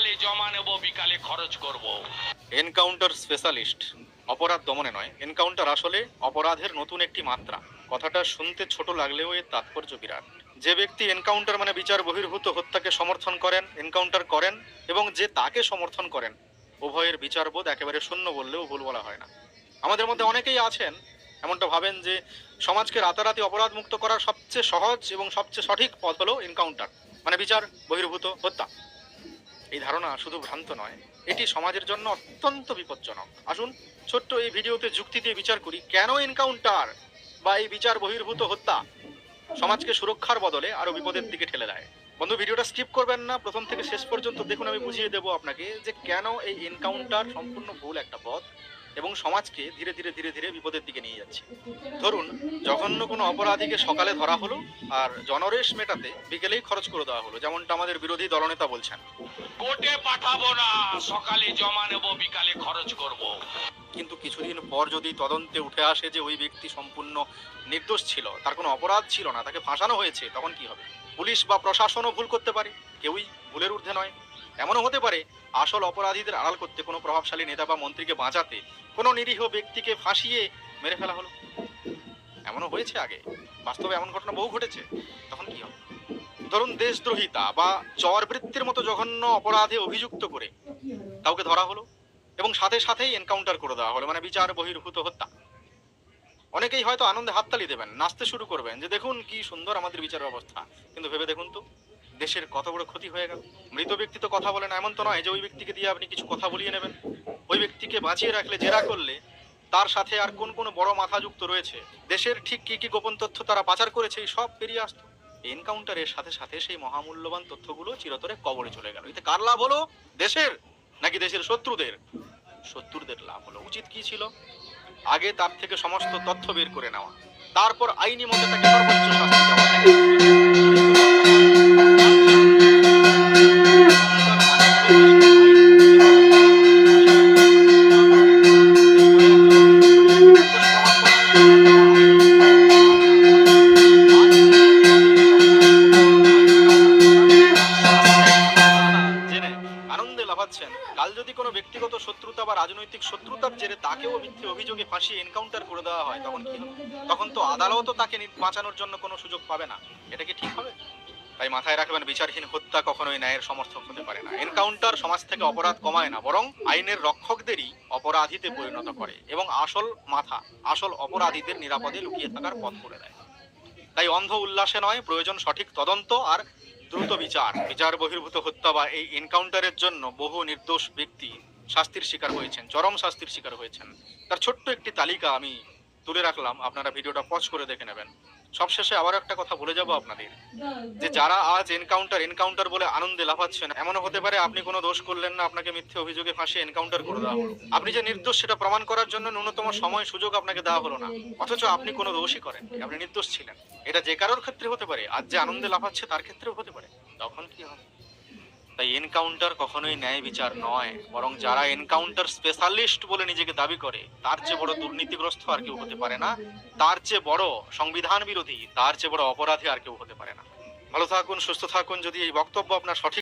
সকালে জমা নেব, বিকালে খরচ করব। এনকাউন্টার স্পেশালিস্ট অপরাধ দমনে নয়, এনকাউন্টার আসলে অপরাধের নতুন একটি মাত্রা। কথাটা শুনতে ছোট লাগলেও এর তাৎপর্য বিরাট। যে ব্যক্তি এনকাউন্টার মানে বিচার বহির্ভূত হত্যাকে সমর্থন করেন, এনকাউন্টার করেন, এবং যে তাকে সমর্থন করেন, উভয়ের বিচারবোধ একেবারে শূন্য বললেও ভুল বলা হয় না। আমাদের মধ্যে অনেকেই আছেন এমনটা ভাবেন যে সমাজকে রাতারাতি অপরাধ মুক্ত করার সবচেয়ে সহজ এবং সবচেয়ে সঠিক পথ হলো এনকাউন্টার মানে বিচার বহির্ভূত হত্যা। এই ধারণা শুধু ভ্রান্ত নয়, এটি সমাজের জন্য অত্যন্ত বিপজ্জনক। আসুন ছোট্ট এই ভিডিওতে যুক্তি দিয়ে বিচার করি কেন এনকাউন্টার বা এই বিচার বহির্ভূত হত্যা সমাজকে সুরক্ষার বদলে আরো বিপদের দিকে ঠেলে দেয়। বন্ধু, ভিডিওটা স্কিপ করবেন না, প্রথম থেকে শেষ পর্যন্ত দেখুন। আমি বুঝিয়ে দেবো আপনাকে যে কেন এই এনকাউন্টার সম্পূর্ণ ভুল একটা পথ এবং সমাজকে ধীরে ধীরে ধীরে ধীরে বিপদের দিকে নিয়ে যাচ্ছে। ধরুন, জঘন্য কোনো অপরাধীকে সকালে ধরা হলো আর জনরেশ মেটাতে বিকেলেই খরচ করে দেওয়া হলো, যেমনটা আমাদের বিরোধী দলনেতা বলছেন। কোর্টে পাঠাবো না, সকালে জমা নেব, বিকালে খরচ করব। কিন্তু কিছুদিন পর যদি তদন্তে উঠে আসে যে ওই ব্যক্তি সম্পূর্ণ নির্দোষ ছিল, তার কোনো অপরাধ ছিল না, তাকে ফাঁসানো হয়েছে, তখন কি হবে? পুলিশ বা প্রশাসনও ভুল করতে পারে, কেউই ভুলের ঊর্ধ্বে নয়। এমনও হতে পারে আসল অপরাধীদের আড়াল করতে কোনো প্রভাবশালী নেতা বা মন্ত্রীকে বাঁচাতে কোনো নিরীহ ব্যক্তিকে ফাঁসিয়ে মেরে ফেলা হলো। এমনও হয়েছে আগে, বাস্তবে এমন ঘটনা বহু ঘটেছে। তখন কি হবে? ধরুন, দেশদ্রোহিতা বা চরবৃত্তির মতো জঘন্য অপরাধে অভিযুক্ত করে কাউকে ধরা হলো এবং সাথে সাথেই এনকাউন্টার করে দেওয়া হলো, মানে বিচার বহির্ভূত হত্যা। অনেকেই হয়তো আনন্দে হাততালি দেবেন, নাচতে শুরু করবেন যে দেখুন কি সুন্দর আমাদের বিচার ব্যবস্থা। কিন্তু ভেবে দেখুন তো, দেশের কত বড় ক্ষতি হয়ে গেল। মৃত ব্যক্তি তো কথা বলে না, এমন তো নয় যে ওই ব্যক্তিকে দিয়ে আপনি কিছু কথা বলিয়ে নেবেন। ওই ব্যক্তিকে বাঁচিয়ে রাখলে, জেরা করলে তার সাথে আর কোন কোন বড় মাথা যুক্ত রয়েছে, দেশের ঠিক কি কি গোপন তথ্য তারা পাচার করেছে, এই সব বেরিয়ে আসতো। এনকাউন্টারের সাথে সাথে সেই মহামূল্যবান তথ্যগুলো চিরতরে কবরে চলে গেল। এতে কার লাভ হলো? দেশের নাকি দেশের শত্রুদের? শত্রুদের লাভ হলো। উচিত কি ছিল? আগে তার থেকে সমস্ত তথ্য বের করে নেওয়া, তারপর আইনি মতে তাকে সর্বোচ্চ শাস্তি দেওয়া। জেনে আনন্দে লাফাচ্ছেন, কাল যদি কোনো ব্যক্তিগত শত্রুতা বা রাজনৈতিক শত্রুতার জেরে তাকেও মিথ্যে অভিযোগে ফাঁসিয়ে এনকাউন্টার করে দেওয়া হয়, তখন কি হবে? তখন তো আদালতও তাকে বাঁচানোর জন্য কোনো সুযোগ পাবে না। এটা কি ঠিক হবে? তাই মাথায় রাখবেন, বিচারহীন হত্যা কখনোই ন্যায়ের সমর্থক হতে পারে না। এনকাউন্টার সমাজ থেকে অপরাধ কমায় না, বরং আইনের রক্ষকদেরই অপরাধীতে পরিণত করে এবং আসল অপরাধীদের নিরাপদে লুকিয়ে থাকার পথ করে দেয়। তাই অন্ধ উল্লাসে নয়, প্রয়োজন সঠিক তদন্ত আর দ্রুত বিচার। বিচার বহির্ভূত হত্যা বা এই এনকাউন্টারের জন্য বহু নির্দোষ ব্যক্তি শাস্তির শিকার হয়েছেন, চরম শাস্তির শিকার হয়েছেন। তার ছোট্ট একটি তালিকা আমি তুলে রাখলাম, আপনারা ভিডিওটা পজ করে দেখে নেবেন। সবশেষে আবার একটা কথা বলে যাব আপনাদের, যে যারা আজ এনকাউন্টার বলে আনন্দে লাফাচ্ছেন, এমনও হতে পারে আপনি কোনো দোষ করলেন না, আপনাকে মিথ্যে অভিযোগে ফাঁসিয়ে এনকাউন্টার করে দেওয়া হলো। আপনি যে নির্দোষ সেটা প্রমাণ করার জন্য ন্যূনতম সময় সুযোগ আপনাকে দেওয়া হলো না, অথচ আপনি কোনো দোষই করেন, আপনি নির্দোষ ছিলেন। এটা যে কারোর ক্ষেত্রে হতে পারে, আজ যে আনন্দে লাফাচ্ছে তার ক্ষেত্রেও হতে পারে। তখন কি হবে? তাই এনকাউন্টার কখনোই ন্যায় বিচার নয়, বরং যারা এনকাউন্টার স্পেশালিস্ট বলে নিজেকে দাবি করে, তার চেয়ে বড় দুর্নীতিগ্রস্ত আর কেউ হতে পারে না, তার চেয়ে বড় সংবিধান বিরোধী, তার চেয়ে বড় অপরাধী আর কেউ হতে পারে না। ভালো থাকুন, সুস্থ থাকুন। যদি এই বক্তব্য আপনার সঠিক